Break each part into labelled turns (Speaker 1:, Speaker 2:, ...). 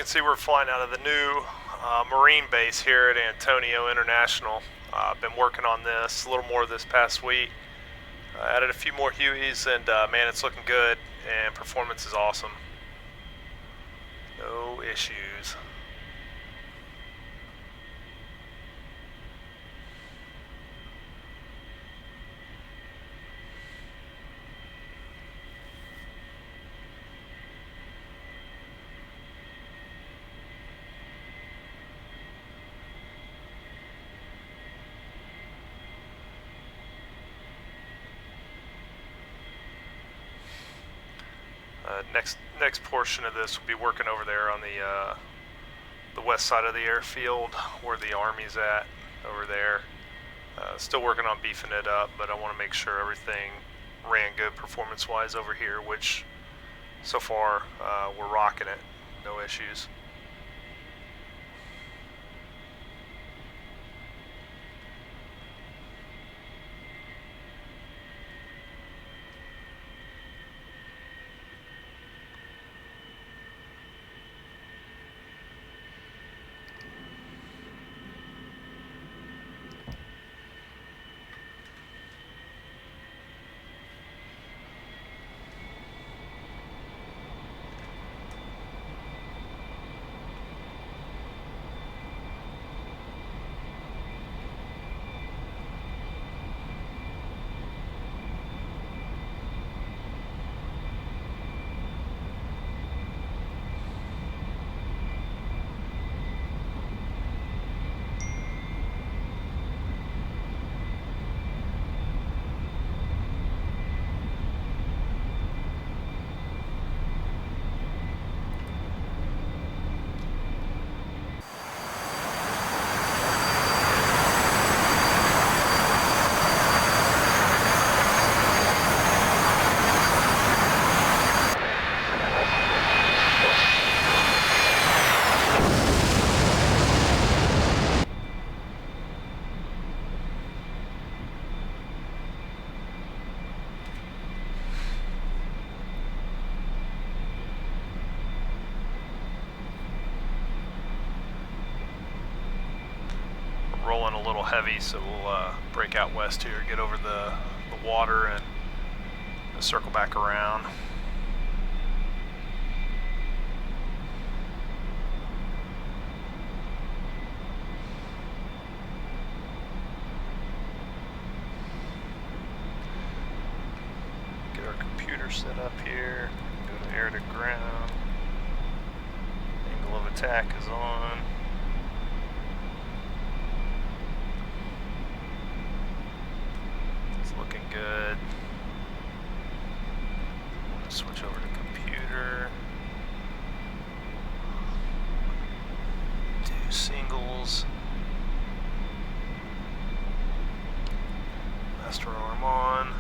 Speaker 1: can see we're flying out of the new Marine base here at Antonio International. I've been working on this a little more this past week. Added a few more Hueys, and man, it's looking good, and performance is awesome. No issues. Next portion of this will be working over there on the west side of the airfield where the Army's at over there. Still working on beefing it up, but I want to make sure everything ran good performance-wise over here, which so far we're rocking it, no issues. Rolling a little heavy, so we'll break out west here, get over the water, and circle back around. Get our computer set up here, go to air to ground, angle of attack is on. Looking good. Switch over to computer. Do singles. Master arm on.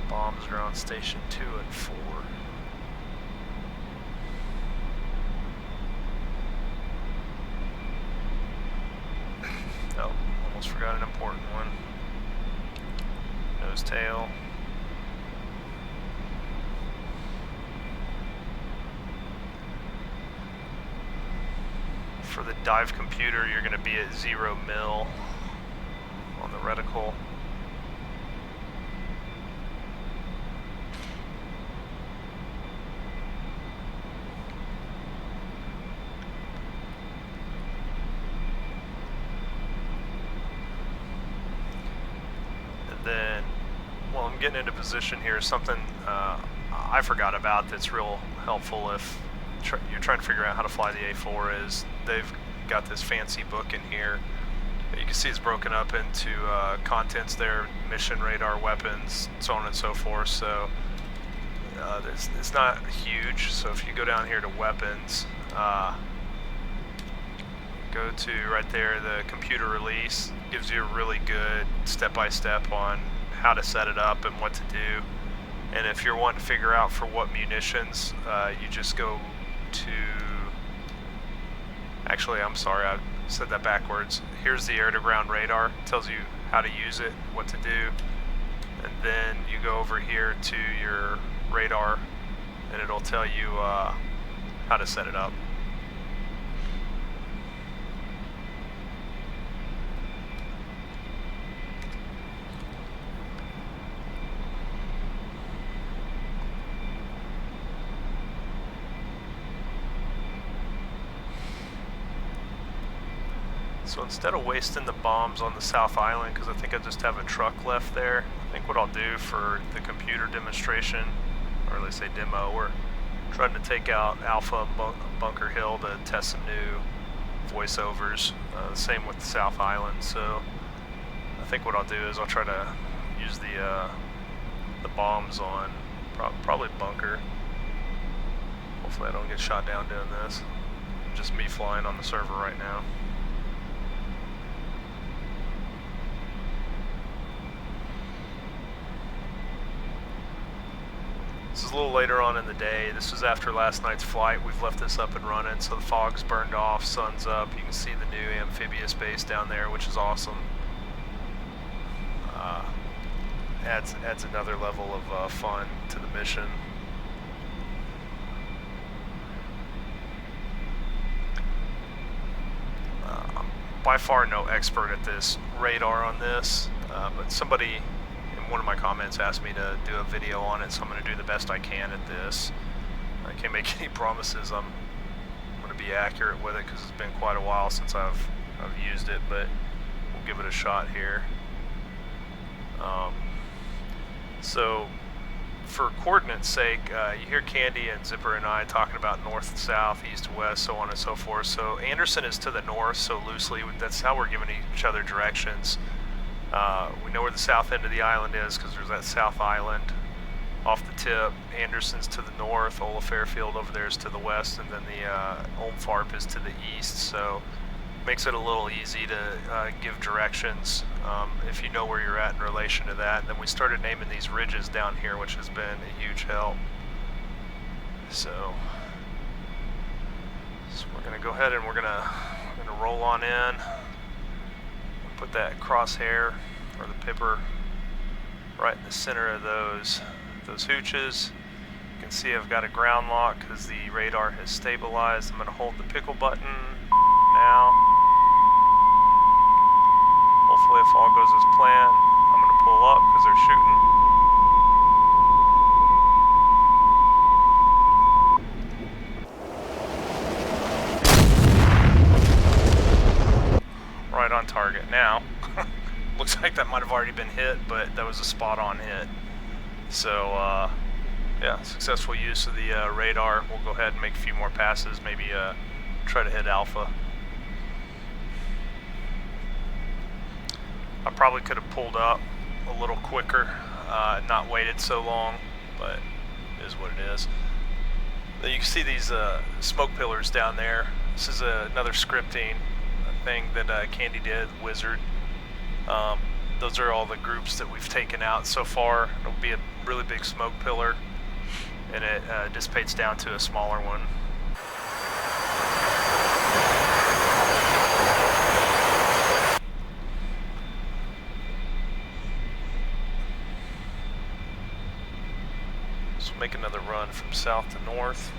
Speaker 1: Bombs are on station 2 and 4. Oh. Almost forgot an important one. Nose tail. For the dive computer, you're going to be at 0 mil on the reticle. Then, while I'm getting into position here, something I forgot about that's real helpful if you're trying to figure out how to fly the A-4 is they've got this fancy book in here. You can see it's broken up into contents there, mission, radar, weapons, so on and so forth. So it's not huge. So if you go down here to weapons, go to right there, the computer release gives you a really good step-by-step on how to set it up and what to do. And if you're wanting to figure out for what munitions, you just go to, actually I'm sorry, I said that backwards. Here's the air-to-ground radar, it tells you how to use it, what to do. And then you go over here to your radar and it'll tell you how to set it up. So instead of wasting the bombs on the South Island, because I think I just have a truck left there, I think what I'll do for the computer demonstration, or let's say demo, we're trying to take out Alpha Bunker Hill to test some new voiceovers. Same with the South Island. So I think what I'll do is I'll try to use the bombs on probably Bunker. Hopefully I don't get shot down doing this. Just me flying on the server right now. This is a little later on in the day. This was after last night's flight. We've left this up and running, so the fog's burned off, sun's up. You can see the new amphibious base down there, which is awesome. Adds another level of fun to the mission. I'm by far no expert at this radar on this, but somebody in one of my comments asked me to do a video on it, so I'm going to do the best I can at this. I can't make any promises I'm going to be accurate with it because it's been quite a while since I've used it, but we'll give it a shot here. So for coordinates sake, you hear Candy and Zipper and I talking about north, south, east, west, so on and so forth. So Anderson is to the north, so loosely that's how we're giving each other directions. We know where the south end of the island is because there's that South Island off the tip. Anderson's to the north, Ola Fairfield over there is to the west, and then the Ulm Farp is to the east. So makes it a little easy to give directions if you know where you're at in relation to that. And then we started naming these ridges down here, which has been a huge help. So we're going to go ahead and we're going to roll on in. Put that crosshair or the pipper right in the center of those hooches. You can see I've got a ground lock because the radar has stabilized. I'm going to hold the pickle button now. Hopefully if all goes as planned, I'm going to pull up because they're shooting. Right on target. Now, looks like that might have already been hit, but that was a spot-on hit. So, yeah, successful use of the radar. We'll go ahead and make a few more passes, maybe try to hit Alpha. I probably could have pulled up a little quicker, not waited so long, but it is what it is. You can see these smoke pillars down there. This is another scripting thing that Candy did, Wizard. Those are all the groups that we've taken out so far. It'll be a really big smoke pillar, and it dissipates down to a smaller one. So make another run from south to north.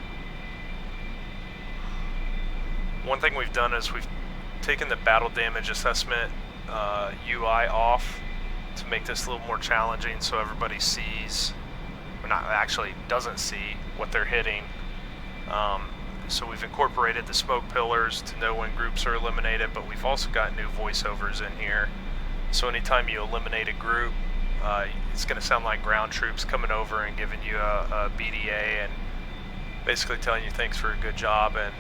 Speaker 1: One thing we've done is we've taken the battle damage assessment UI off to make this a little more challenging, so everybody sees, or not actually doesn't see what they're hitting. So we've incorporated the smoke pillars to know when groups are eliminated, but we've also got new voiceovers in here. So anytime you eliminate a group, it's going to sound like ground troops coming over and giving you a BDA and basically telling you thanks for a good job and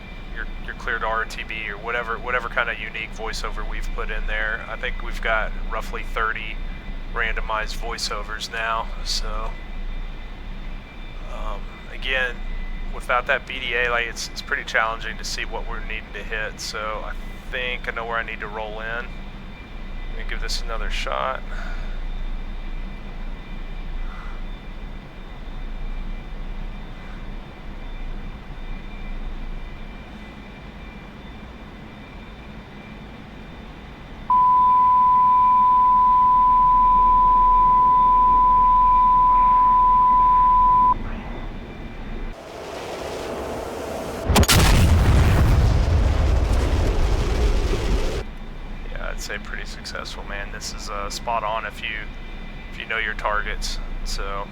Speaker 1: you're cleared to RTB or whatever kind of unique voiceover we've put in there. I think we've got roughly 30 randomized voiceovers now. So again, without that BDA, like it's pretty challenging to see what we're needing to hit. So I think I know where I need to roll in. Let me give this another shot. spot on if you know your targets. So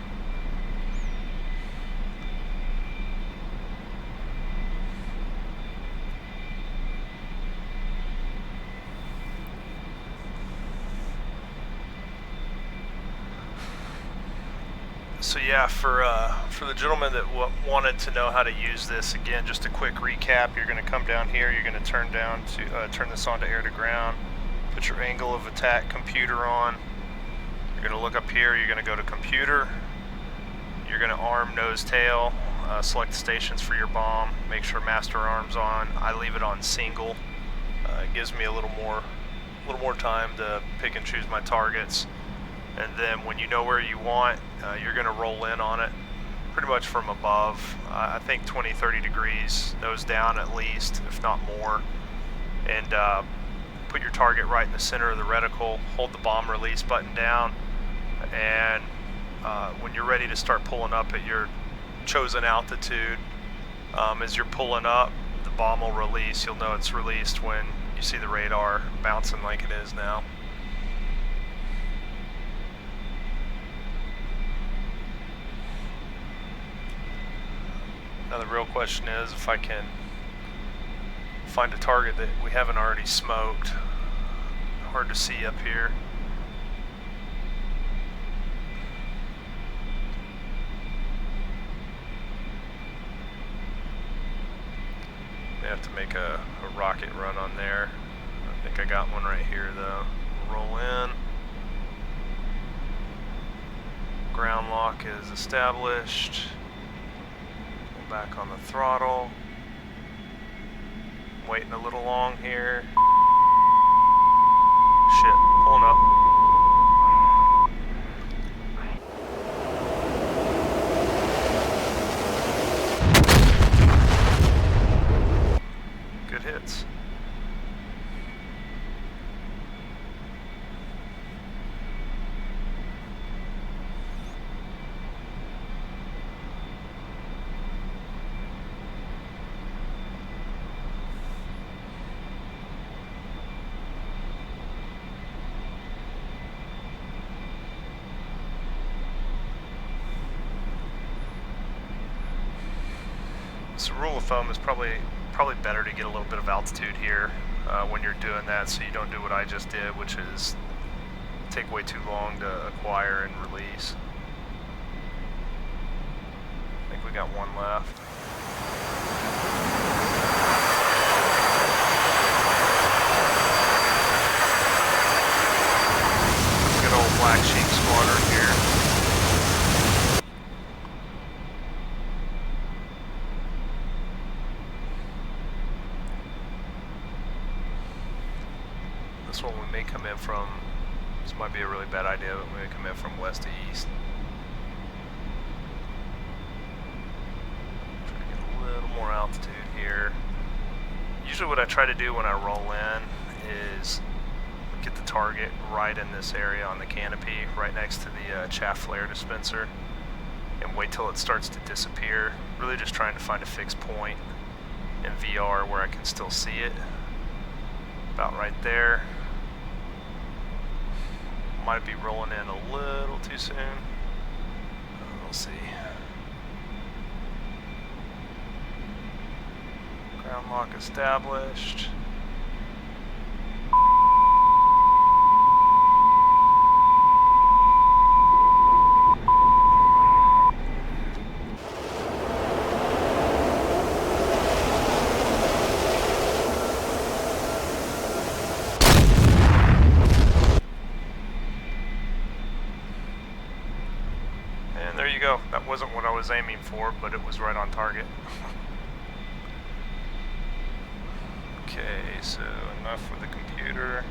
Speaker 1: yeah, for the gentleman that wanted to know how to use this, again, just a quick recap. You're going to come down here. You're going to turn this on to air to ground. Put your angle of attack computer on. You're going to look up here. You're going to go to computer. You're going to arm, nose, tail. Select the stations for your bomb. Make sure master arm's on. I leave it on single. It gives me a little more time to pick and choose my targets. And then when you know where you want, you're going to roll in on it pretty much from above. I think 20-30 degrees, nose down at least, if not more. And put your target right in the center of the reticle. Hold the bomb release button down. And when you're ready to start pulling up at your chosen altitude, as you're pulling up, the bomb will release. You'll know it's released when you see the radar bouncing like it is now. Now the real question is if I can find a target that we haven't already smoked. Hard to see up here. May have to make a rocket run on there. I think I got one right here though. Roll in. Ground lock is established. Back on the throttle. Waiting a little long here. Shit, pulling up. Good hits. So rule of thumb is probably better to get a little bit of altitude here when you're doing that, so you don't do what I just did, which is take way too long to acquire and release. I think we got one left. Good old Black Sheep Squadron here. This one we may come in from, this might be a really bad idea, but we may come in from west to east. Try to get a little more altitude here. Usually what I try to do when I roll in is get the target right in this area on the canopy, right next to the chaff flare dispenser, and wait till it starts to disappear. Really just trying to find a fixed point in VR where I can still see it. About right there. Might be rolling in a little too soon. We'll see. Ground lock established. There you go. That wasn't what I was aiming for, but it was right on target. Okay, so enough with the computer.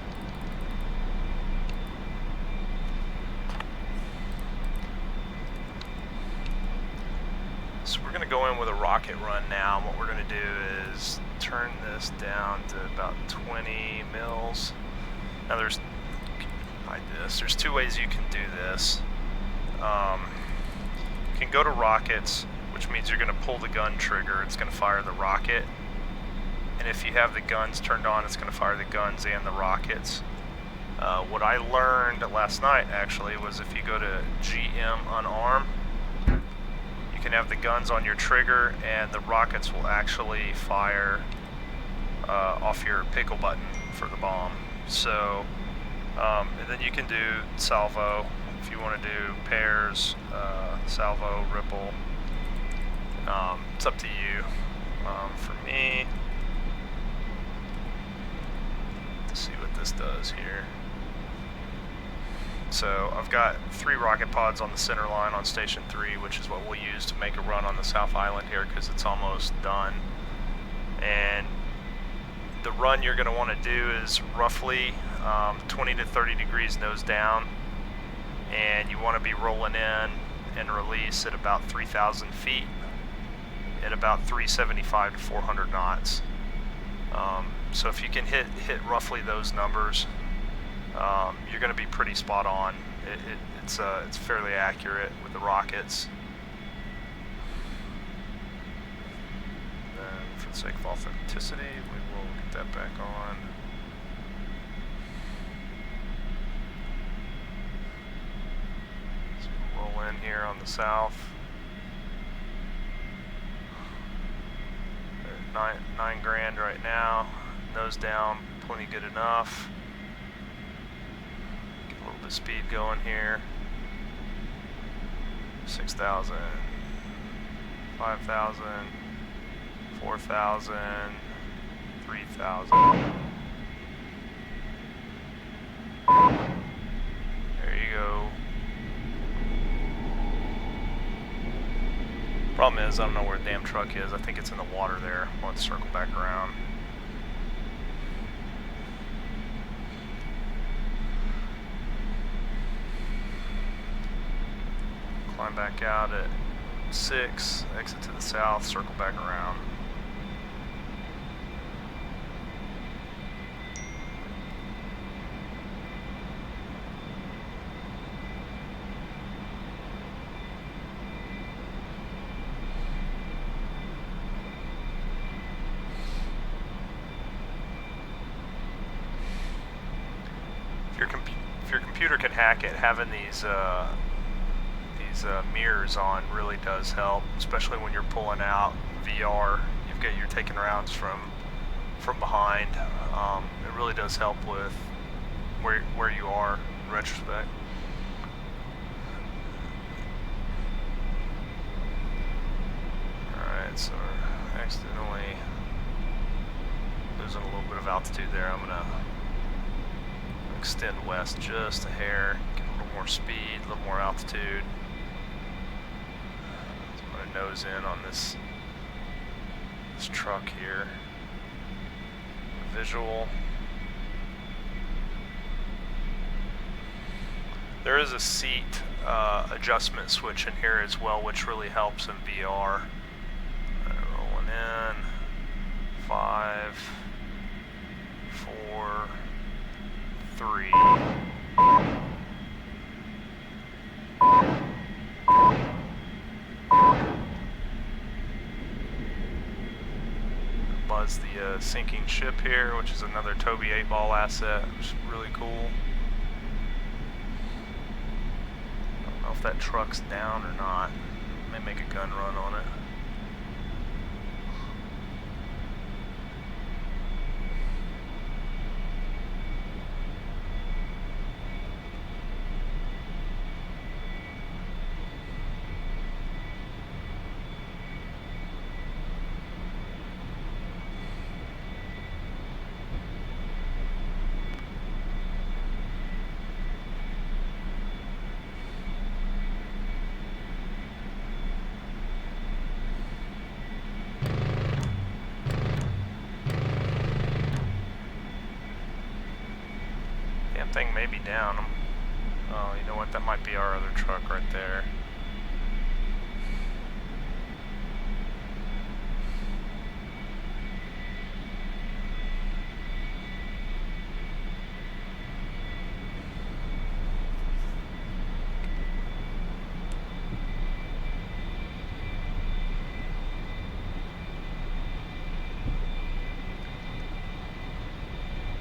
Speaker 1: So we're going to go in with a rocket run now. What we're going to do is turn this down to about 20 mils. Now there's two ways you can do this. You can go to rockets, which means you're going to pull the gun trigger. It's going to fire the rocket. And if you have the guns turned on, it's going to fire the guns and the rockets. What I learned last night actually was if you go to GM unarm, you can have the guns on your trigger and the rockets will actually fire off your pickle button for the bomb. So, and then you can do salvo if you want to do pairs, salvo, ripple. It's up to you. For me, let's see what this does here. So I've got 3 rocket pods on the center line on Station 3, which is what we'll use to make a run on the South Island here because it's almost done. And the run you're going to want to do is roughly 20 to 30 degrees nose down, and you want to be rolling in and release at about 3,000 feet at about 375 to 400 knots. So if you can hit roughly those numbers, you're going to be pretty spot on. It's fairly accurate with the rockets. Then, for the sake of authenticity, we will get that back on. So we'll roll in here on the south. 9 grand right now. Nose down, plenty good enough. Get a little bit of speed going here. 6,000, 5,000, 4,000, 3,000. There you go. Problem is, I don't know where the damn truck is. I think it's in the water there. I'll have to circle back around. Climb back out at 6, exit to the south, circle back around. If your computer can hack it, having these mirrors on really does help, especially when you're pulling out VR. You're taking rounds from behind. It really does help with where you are in retrospect. Alright, so we're accidentally losing a little bit of altitude there. I'm gonna extend west just a hair, get a little more speed, a little more altitude. So I'm going to nose in on this truck here. Visual. There is a seat adjustment switch in here as well, which really helps in VR. Rolling in. 5, 4, 3. Buzz the sinking ship here, which is another Toby 8-ball asset, which is really cool. I don't know if that truck's down or not. May make a gun run on it. Thing may be down. Oh, you know what? That might be our other truck right there.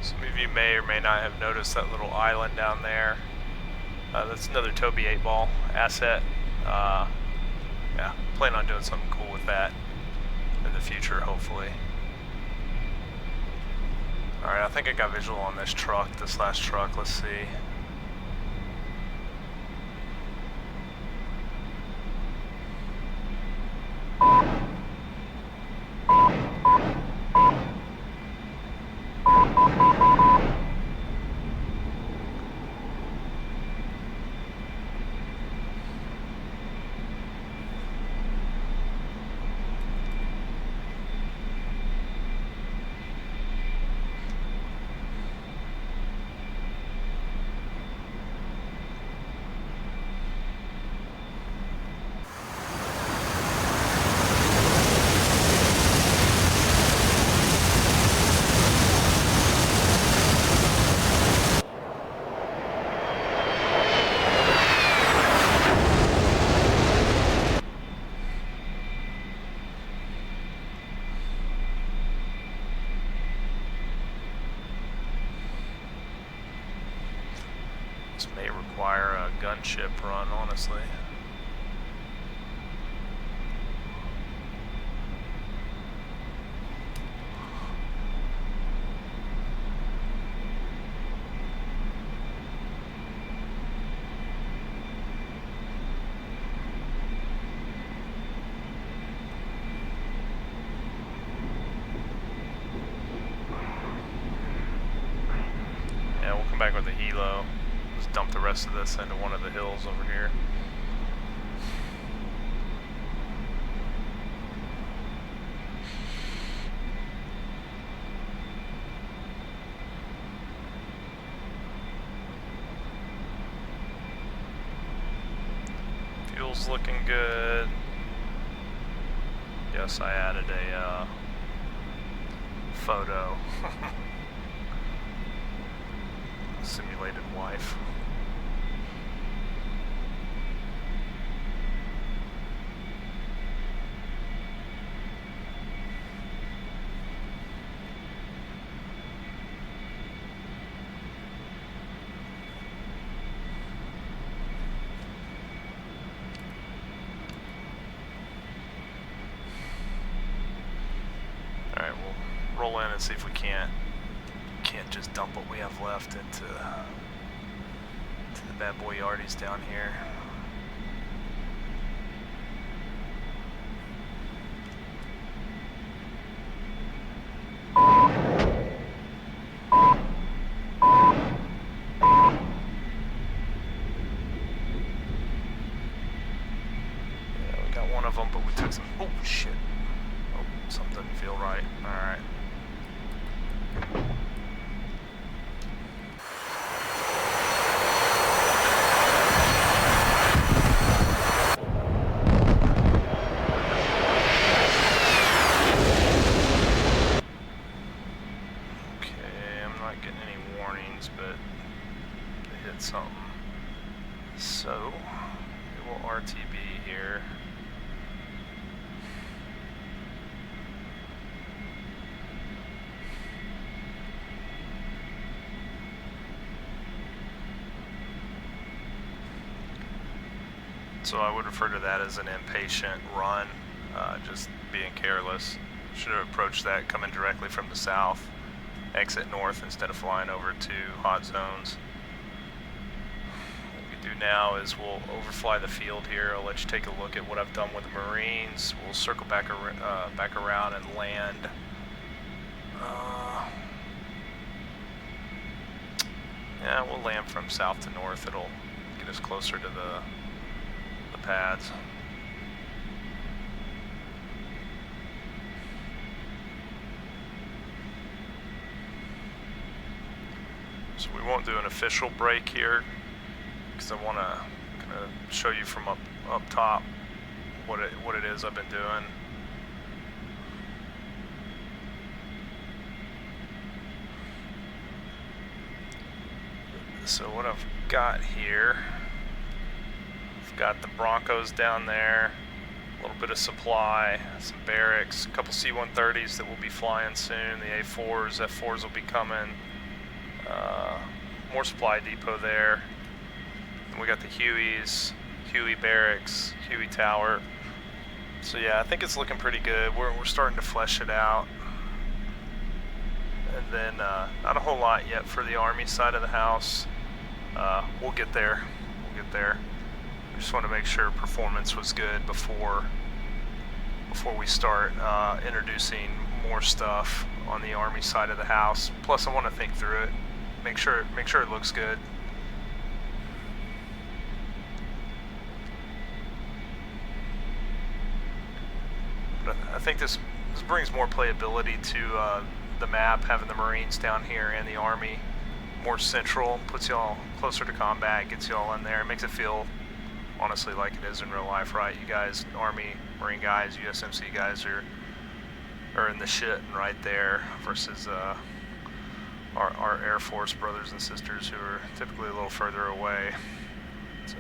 Speaker 1: Some of of you may or may not have noticed that little island down there. That's another Toby 8-ball asset. Yeah, plan on doing something cool with that in the future, hopefully. Alright, I think I got visual on this truck, this last truck. Let's see. This may require a gunship run, honestly. Yeah, we'll come back with a helo. Just dump the rest of this into one of the hills over here. Fuel's looking good. Yes, I added a photo. Simulated wife. Alright, we'll roll in and see if we can't just dump what we have left into the bad boy yardies down here. Yeah, we got one of them, but we took some. Oh shit! Oh, something doesn't feel right. All right. But they hit something. So we will RTB here. So I would refer to that as an impatient run, just being careless. Should have approached that coming directly from the south. Exit north instead of flying over to hot zones. What we do now is we'll overfly the field here. I'll let you take a look at what I've done with the Marines. We'll circle back around and land. Yeah, we'll land from south to north. It'll get us closer to the pads. So we won't do an official break here because I want to kind of show you from up top what it is I've been doing. So what I've got here, I've got the Broncos down there, a little bit of supply, some barracks, a couple C-130s that will be flying soon, the A-4s, F-4s will be coming. More supply depot there. And we got the Hueys, Huey Barracks, Huey Tower. So yeah, I think it's looking pretty good. We're starting to flesh it out. And then not a whole lot yet for the Army side of the house. We'll get there. We'll get there. I just want to make sure performance was good before we start introducing more stuff on the Army side of the house. Plus, I want to think through it, make sure it looks good. But I think this brings more playability to the map, having the Marines down here and the Army more central, puts y'all closer to combat, gets y'all in there, makes it feel honestly like it is in real life, right? You guys, Army, Marine guys, USMC guys are in the shit and right there versus our Air Force brothers and sisters who are typically a little further away. So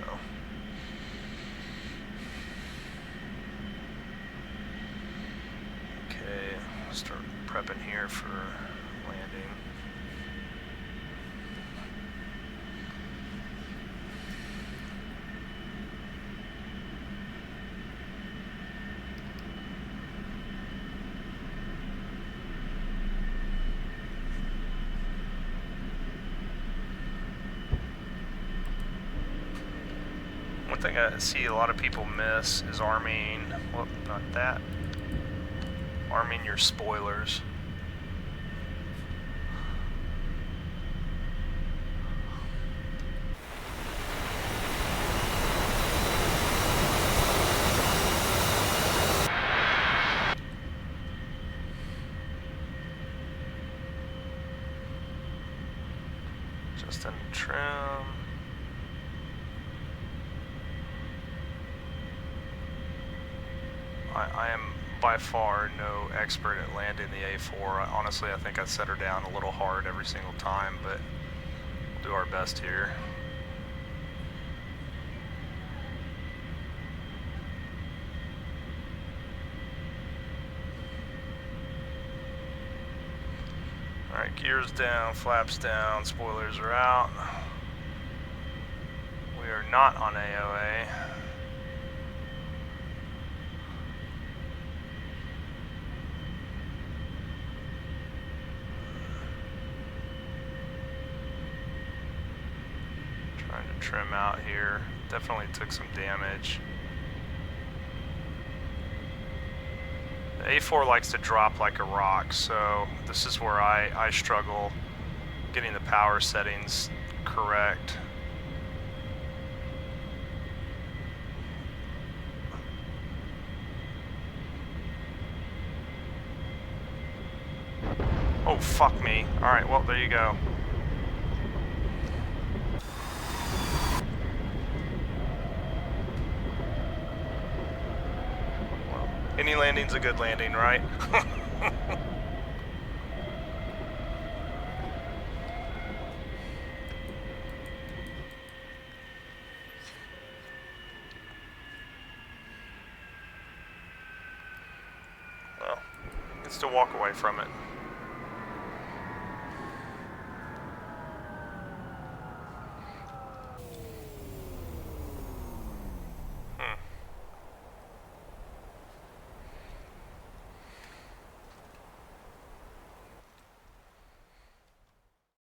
Speaker 1: okay, start prepping here for landing. One thing I see a lot of people miss is arming, well, not that, arming your spoilers. Just in trim. I am by far no expert at landing the A-4. Honestly, I think I set her down a little hard every single time, but we'll do our best here. Alright, gears down, flaps down, spoilers are out. We are not on AOA. Trying to trim out here. Definitely took some damage. The A-4 likes to drop like a rock, so this is where I struggle getting the power settings correct. Oh, fuck me. Alright, well, there you go. Any landing's a good landing, right? Well, you can still walk away from it.